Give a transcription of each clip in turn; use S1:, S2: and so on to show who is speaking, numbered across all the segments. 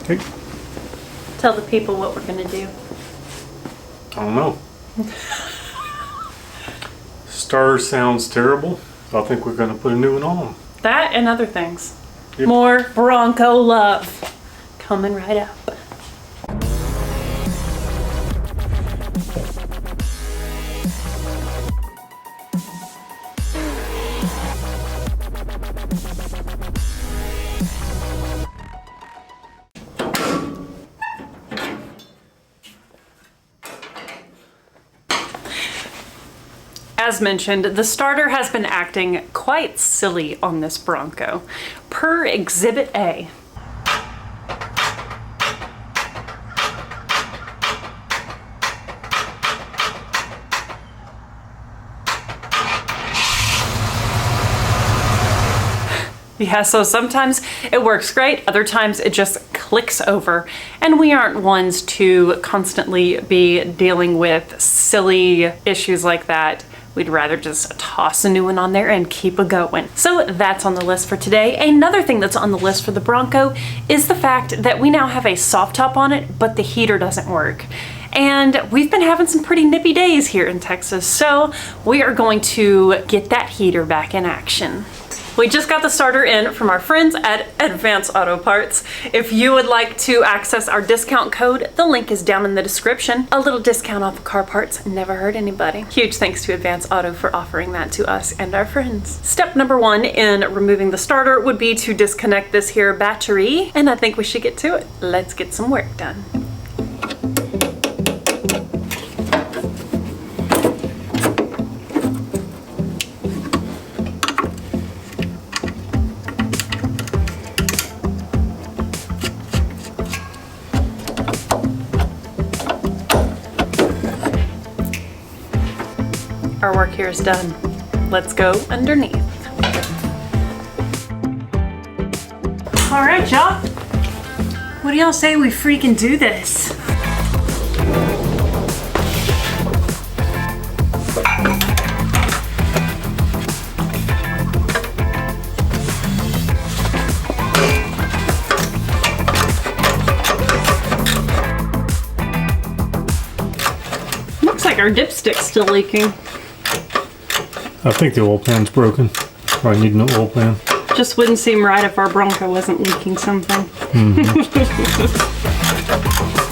S1: Okay.
S2: Tell the people what we're gonna do.
S1: I don't know. Starter sounds terrible. I think we're gonna put a new one on.
S2: That and other things.
S1: Yep.
S2: More Bronco love coming right up. As mentioned, the starter has been acting quite silly on this Bronco. Per Exhibit A. Yeah, so sometimes it works great, other times it just clicks over, and we aren't ones to constantly be dealing with silly issues like that. We'd rather just toss a new one on there and keep it going. So that's on the list for today. Another thing that's on the list for the Bronco is the fact that we now have a soft top on it, but the heater doesn't work. And we've been having some pretty nippy days here in Texas, so we are going to get that heater back in action. We just got the starter in from our friends at Advance Auto Parts. If you would like to access our discount code, the link is down in the description. A little discount off of car parts never hurt anybody. Huge thanks to Advance Auto for offering that to us and our friends. Step number 1 in removing the starter would be to disconnect this here battery, and I think we should get to it. Let's get some work done. Our work here is done. Let's go underneath. All right, y'all. What do y'all say we freaking do this? Looks like our dipstick's still leaking.
S1: I think the oil pan's broken. Probably need an oil pan.
S2: Just wouldn't seem right if our Bronco wasn't leaking something.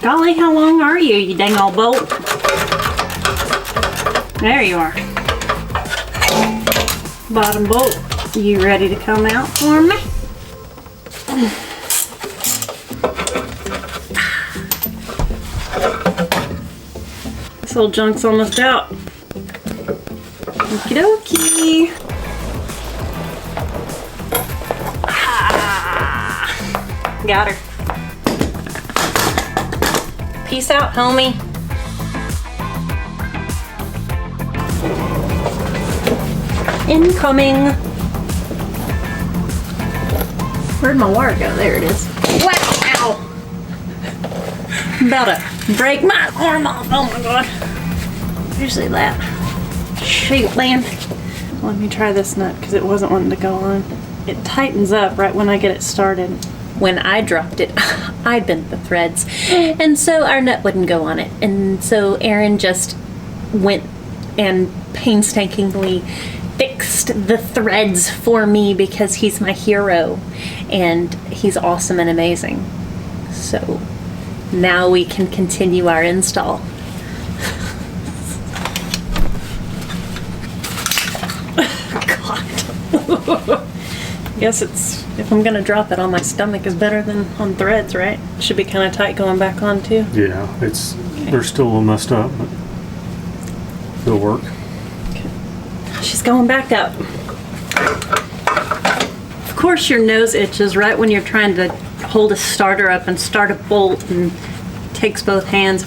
S2: Golly, how long are you, you dang old bolt? There you are. Bottom bolt, you ready to come out for me? This little junk's almost out. Okie dokie. Ah, got her. Peace out, homie. Incoming. Where'd my wire go? There it is. Wow! I'm about to break my arm off. Oh my god. Usually that. Shoot, man. Let me try this nut because it wasn't wanting to go on. It tightens up right when I get it started. When I dropped it, I bent the threads, and so our nut wouldn't go on it. And so Aaron just went and painstakingly fixed the threads for me because he's my hero and he's awesome and amazing. So now we can continue our install. Guess it's, if I'm gonna drop it on my stomach, is better than on threads, right? Should be kind of tight going back on too.
S1: Yeah, it's they're still a little messed up, but it'll work.
S2: Okay. She's going back up. Of course your nose itches right when you're trying to hold a starter up and start a bolt and takes both hands.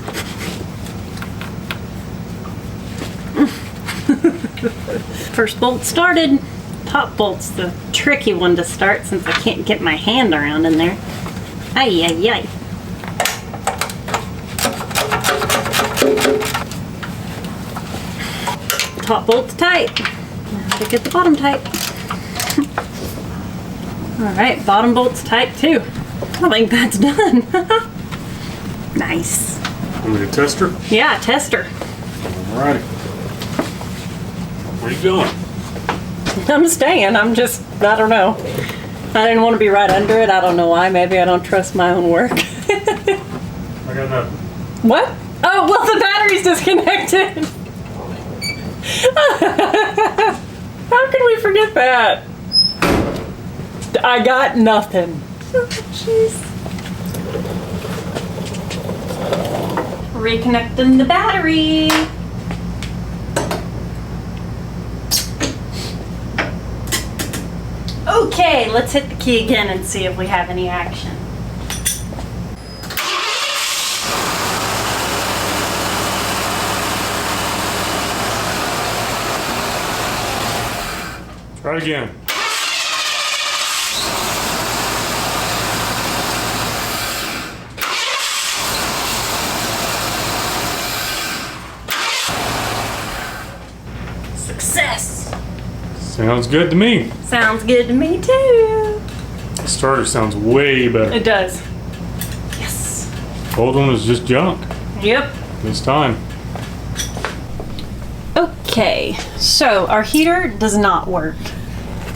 S2: First bolt started. Top bolt's the tricky one to start since I can't get my hand around in there. Ay, ay, ay. Top bolt's tight. Now to get the bottom tight. All right, bottom bolt's tight too. I think that's done. Nice.
S1: Want me to test her?
S2: Yeah, test her.
S1: Alrighty. Where you going?
S2: I'm staying. I don't know. I didn't want to be right under it. I don't know why. Maybe I don't trust my own work.
S1: I got nothing.
S2: What? Oh, well, the battery's disconnected. How can we forget that? I got nothing. Oh, jeez. Reconnecting the battery. Okay, let's hit the key again and see if we have any action.
S1: Try it again.
S2: Success.
S1: Sounds good to me.
S2: Sounds good to me too.
S1: The starter sounds way better.
S2: It does. Yes.
S1: The old one was just junk
S2: Yep.
S1: this time.
S2: Okay, so our heater does not work.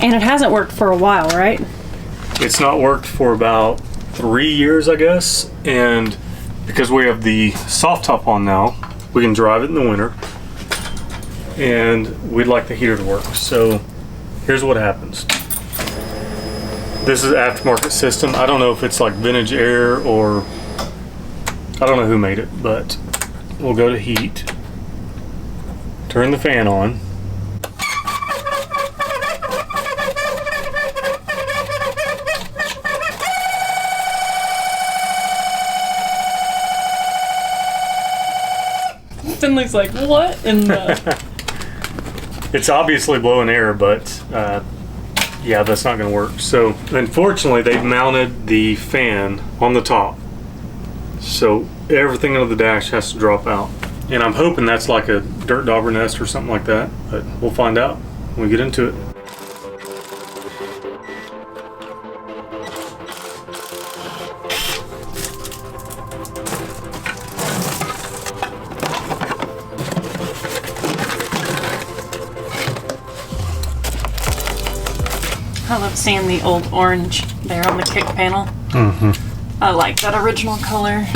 S2: And it hasn't worked for a while, right?
S1: It's not worked for about 3 years, I guess. And because we have the soft top on now, we can drive it in the winter. And we'd like the heater to work. So here's what happens. This is an aftermarket system. I don't know if it's like vintage air or I don't know who made it, but we'll go to heat. Turn the fan on.
S2: Finley's like, what in the...
S1: It's obviously blowing air, but yeah, that's not going to work. So unfortunately, they've mounted the fan on the top. So everything under the dash has to drop out. And I'm hoping that's like a dirt dauber nest or something like that, but we'll find out when we get into it.
S2: I love seeing the old orange there on the kick panel.
S1: Mm-hmm.
S2: I like that original color.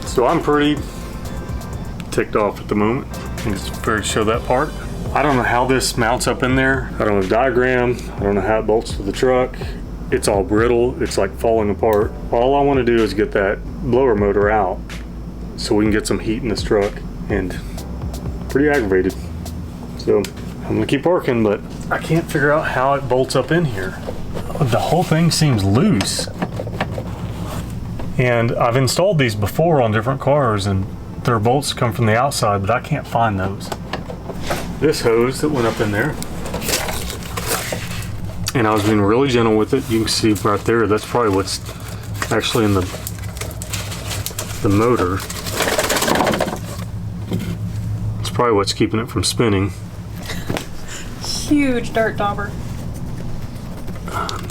S1: So I'm pretty ticked off at the moment. I think it's fair to show that part. I don't know how this mounts up in there. I don't have a diagram. I don't know how it bolts to the truck. It's all brittle. It's like falling apart. All I want to do is get that blower motor out so we can get some heat in this truck, and pretty aggravated. So I'm gonna keep working, but I can't figure out how it bolts up in here. The whole thing seems loose. And I've installed these before on different cars and their bolts come from the outside, but I can't find those. This hose that went up in there, and I was being really gentle with it. You can see right there, that's probably what's actually in the motor. It's probably what's keeping it from spinning.
S2: Huge dirt dauber.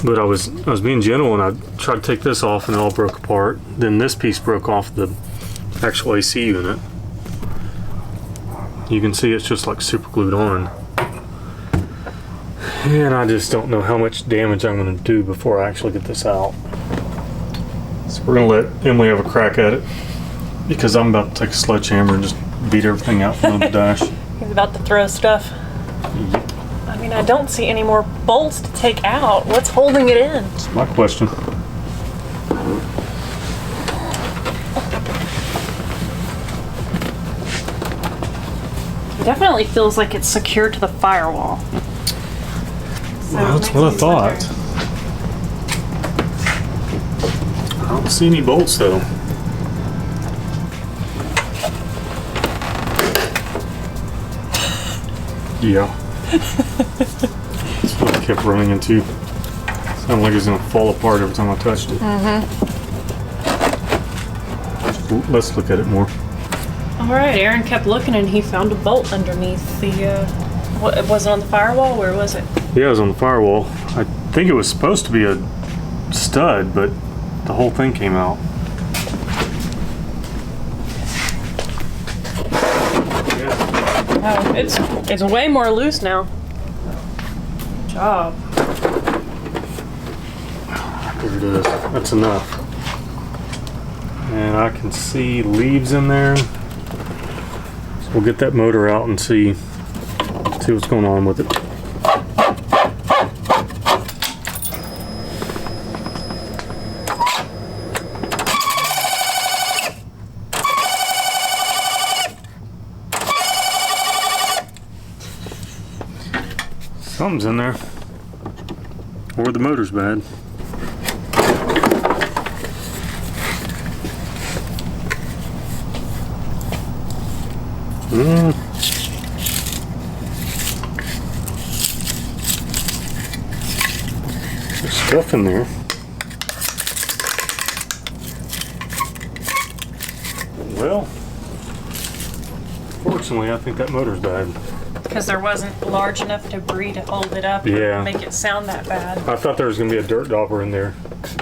S1: But I was being gentle, and I tried to take this off and it all broke apart. Then this piece broke off the actual AC unit. You can see it's just like super glued on. And I just don't know how much damage I'm going to do before I actually get this out. So we're going to let Emily have a crack at it, because I'm about to take a sledgehammer and just beat everything out from the dash.
S2: He's about to throw stuff.
S1: Yep.
S2: I mean, I don't see any more bolts to take out. What's holding it in?
S1: That's my question.
S2: It definitely feels like it's secured to the firewall. So
S1: Well, that's
S2: it
S1: what I
S2: makes me
S1: thought.
S2: wonder.
S1: I don't see any bolts though. Yeah. That's what I kept running into. Sounded like it was gonna fall apart every time I touched it. Mm-hmm. Let's look at it more.
S2: All right, Aaron kept looking and he found a bolt underneath the, what, it wasn't on the firewall? Where was it?
S1: Yeah, it was on the firewall. I think it was supposed to be a stud, but the whole thing came out.
S2: Oh, it's way more loose now. Good job.
S1: There it is. That's enough. And I can see leaves in there. So we'll get that motor out and see what's going on with it. Something's in there. Or the motor's bad. There's stuff in there. Well, fortunately, I think that motor's bad.
S2: Because there wasn't large enough debris to hold it up
S1: Yeah.
S2: and make it sound that bad.
S1: I thought there was going to be a dirt dauber in there.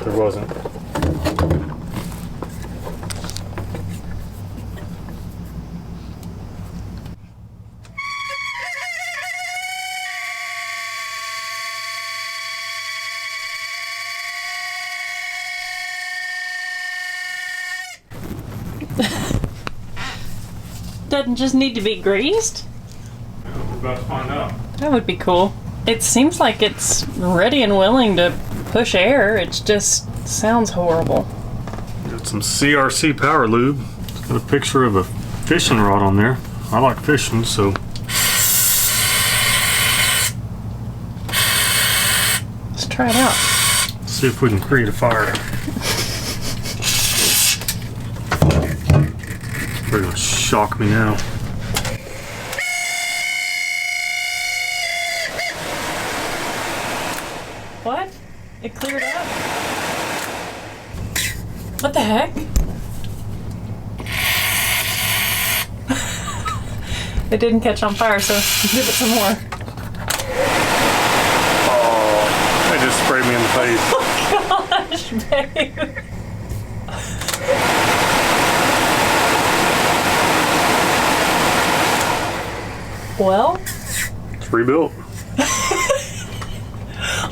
S1: There wasn't.
S2: Doesn't just need to be greased?
S1: We're about to find out.
S2: That would be cool. It seems like it's ready and willing to push air. It just sounds horrible.
S1: Got some CRC power lube. It's got a picture of a fishing rod on there. I like fishing, so.
S2: Let's try it out.
S1: See if we can create a fire. They're gonna shock me now.
S2: What? It cleared up? What the heck? It didn't catch on fire, so give it some more.
S1: Oh, they just sprayed me in the face.
S2: Oh gosh, babe. Well?
S1: It's rebuilt.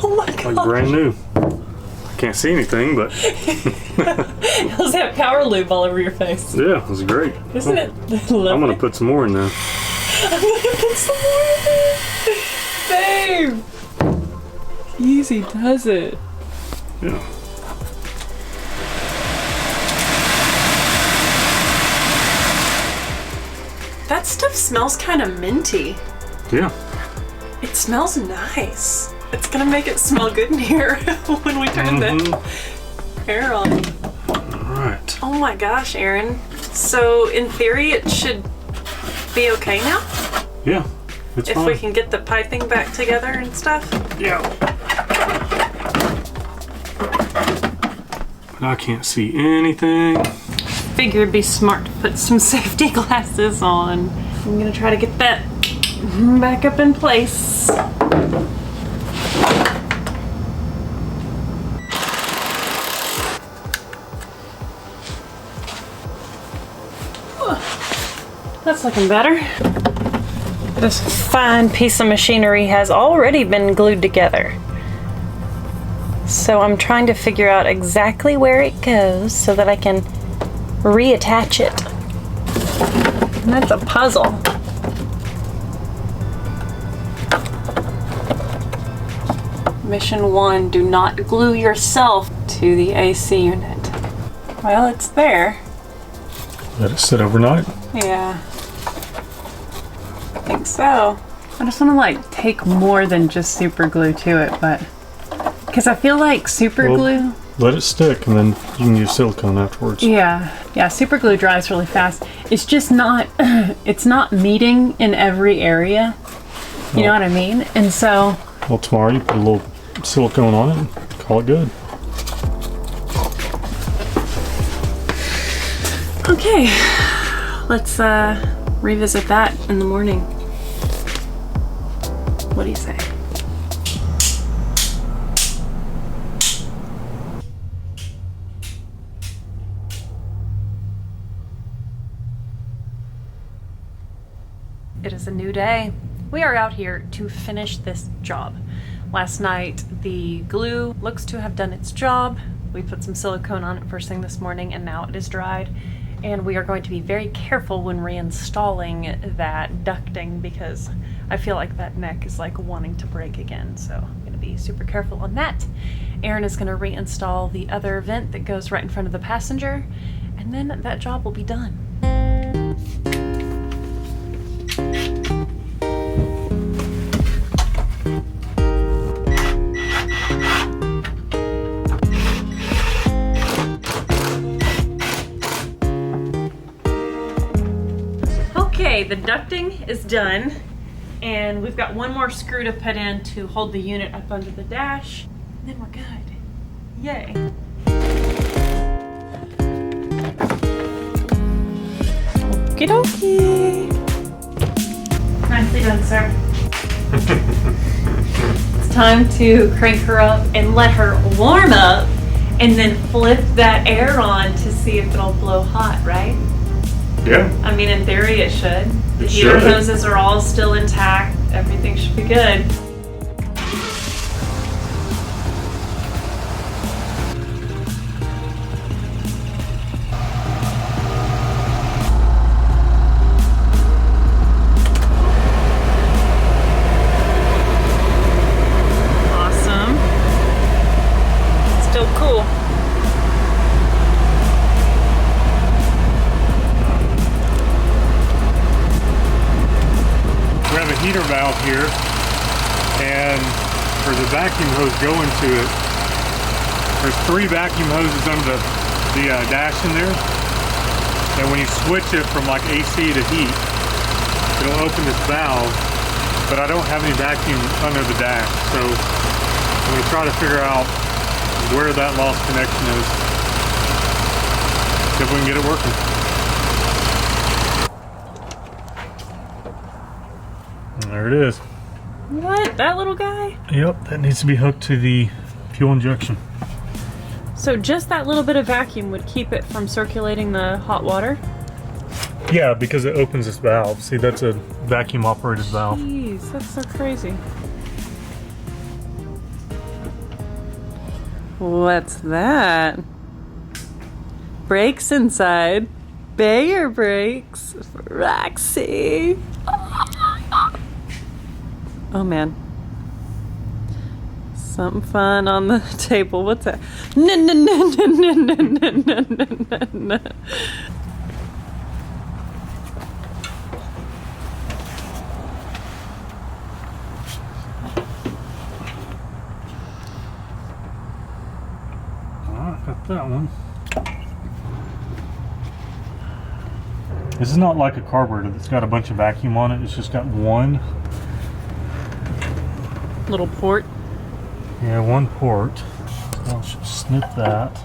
S2: Oh my god.
S1: Like brand new. I can't see anything, but.
S2: How's that power lube all over your face?
S1: Yeah, it was great.
S2: Isn't it lovely?
S1: I'm gonna put some more in there.
S2: I'm gonna put some more in there. Babe! Easy does it.
S1: Yeah.
S2: That stuff smells kind of minty.
S1: Yeah.
S2: It smells nice. It's gonna make it smell good in here when we turn the air on.
S1: Alright.
S2: Oh my gosh, Aaron. So in theory it should be okay now?
S1: Yeah. It's
S2: If
S1: fine.
S2: we can get the piping back together and stuff?
S1: Yeah. But I can't see anything.
S2: Figured it'd be smart to put some safety glasses on. I'm gonna try to get that back up in place. That's looking better. This fine piece of machinery has already been glued together. So I'm trying to figure out exactly where it goes so that I can reattach it. And that's a puzzle. Mission 1, do not glue yourself to the AC unit. Well, it's there.
S1: Let it sit overnight.
S2: Yeah. I think so. I just want to like take more than just super glue to it, but because I feel like super glue.
S1: Let it stick and then you can use silicone afterwards.
S2: Yeah, super glue dries really fast. It's just not, it's not meeting in every area. You know what I mean? And so.
S1: Well, tomorrow you put a little silicone on it and call it good.
S2: Okay, let's revisit that in the morning. What do you say? It is a new day. We are out here to finish this job. Last night, the glue looks to have done its job. We put some silicone on it first thing this morning, and now it is dried. And we are going to be very careful when reinstalling that ducting, because I feel like that neck is like wanting to break again. So I'm going to be super careful on that. Aaron is going to reinstall the other vent that goes right in front of the passenger, and then that job will be done. Okay, the ducting is done, and we've got one more screw to put in to hold the unit up under the dash, and then we're good. Yay. Okie dokie. Nicely done, sir. It's time to crank her up and let her warm up, and then flip that air on to see if it'll blow hot, right?
S1: Yeah.
S2: I mean, in theory, it should. The heater hoses are all still intact. Everything should be good. Awesome. Still cool.
S1: We have a heater valve here, and for the vacuum hose going to it, there's 3 vacuum hoses under the dash in there, and when you switch it from like AC to heat, it'll open this valve, but I don't have any vacuum under the dash, so I'm going to try to figure out where that lost connection is, see if we can get it working. There it is.
S2: What? That little guy?
S1: Yep, that needs to be hooked to the fuel injection.
S2: So just that little bit of vacuum would keep it from circulating the hot water?
S1: Yeah, because it opens this valve. See, that's a vacuum operated valve.
S2: Jeez, that's so crazy. What's that? Brakes inside. Bayer brakes. Roxy. Oh man. Something fun on the table. What's that? No, no, no, no, no, no, no, no, no, no.
S1: Alright, got that one. This is not like a carburetor that's got a bunch of vacuum on it. It's just got one.
S2: Little port.
S1: Yeah, one port. So I'll just snip that.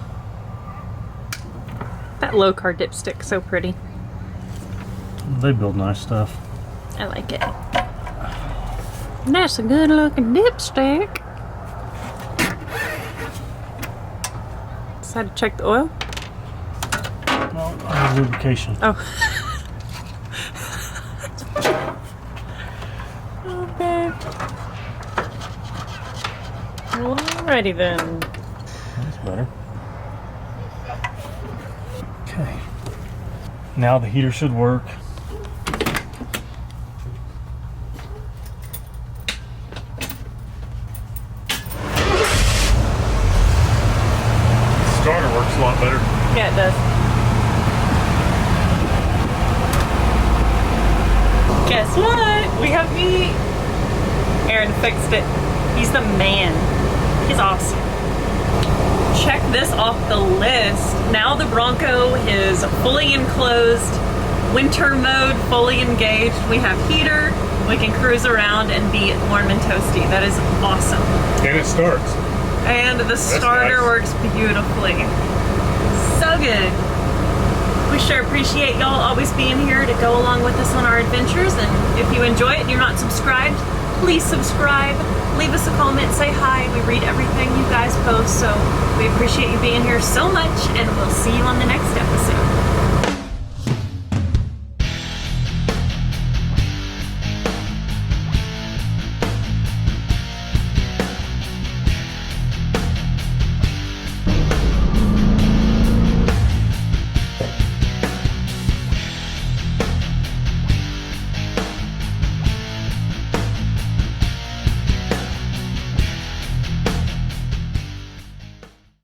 S2: That low car dipstick, so pretty.
S1: They build nice stuff.
S2: I like it. That's a good looking dipstick. Decided to check the oil.
S1: Oh, lubrication.
S2: Oh. Okay. Alrighty then.
S1: That's better. Okay. Now the heater should work. Starter works a lot better.
S2: Yeah, it does. Guess what? We have meat. Aaron fixed it. He's the man. He's awesome. Check this off the list. Now the Bronco is fully enclosed, winter mode, fully engaged. We have heater. We can cruise around and be warm and toasty. That is awesome.
S1: And it starts.
S2: And the starter
S1: nice.
S2: works beautifully. So good. We We sure appreciate y'all always being here to go along with us on our adventures. And if you enjoy it and you're not subscribed, please subscribe. Leave us a comment, say hi. We read everything you guys post, so we appreciate you being here so much, and we'll see you on the next episode.